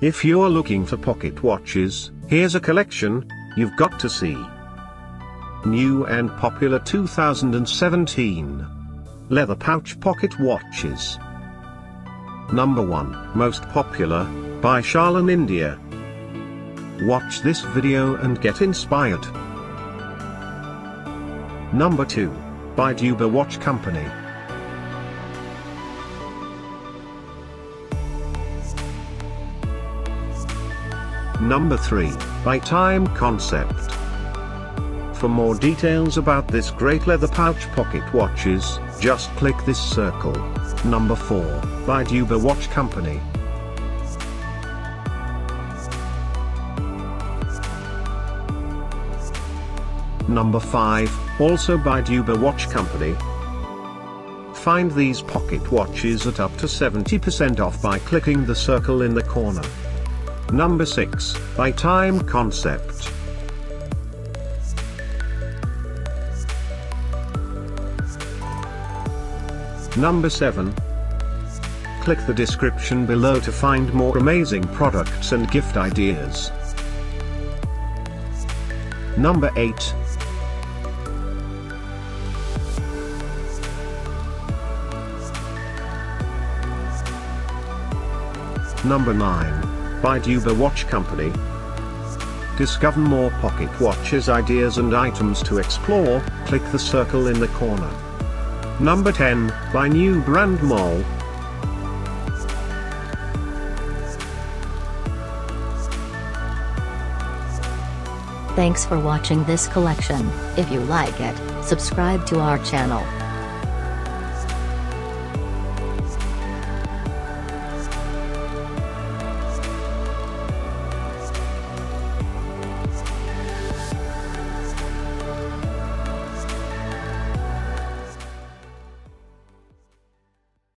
If you're looking for pocket watches, here's a collection you've got to see. New and popular 2017 leather pouch pocket watches. Number 1, most popular, by ShalinIndia. Watch this video and get inspired. Number 2, by Dueber Watch Company. Number 3, by Time Concept. For more details about this great leather pouch pocket watches, just click this circle. Number 4, by Dueber Watch Company. Number 5, also by Dueber Watch Company. Find these pocket watches at up to 70% off by clicking the circle in the corner. Number 6, by Time Concept. Number 7. Click the description below to find more amazing products and gift ideas. Number 8. Number 9, by Dueber Watch Company. Discover more pocket watches ideas and items to explore, click the circle in the corner. Number 10, by New Brand Mall. Thanks for watching this collection. If you like it, subscribe to our channel.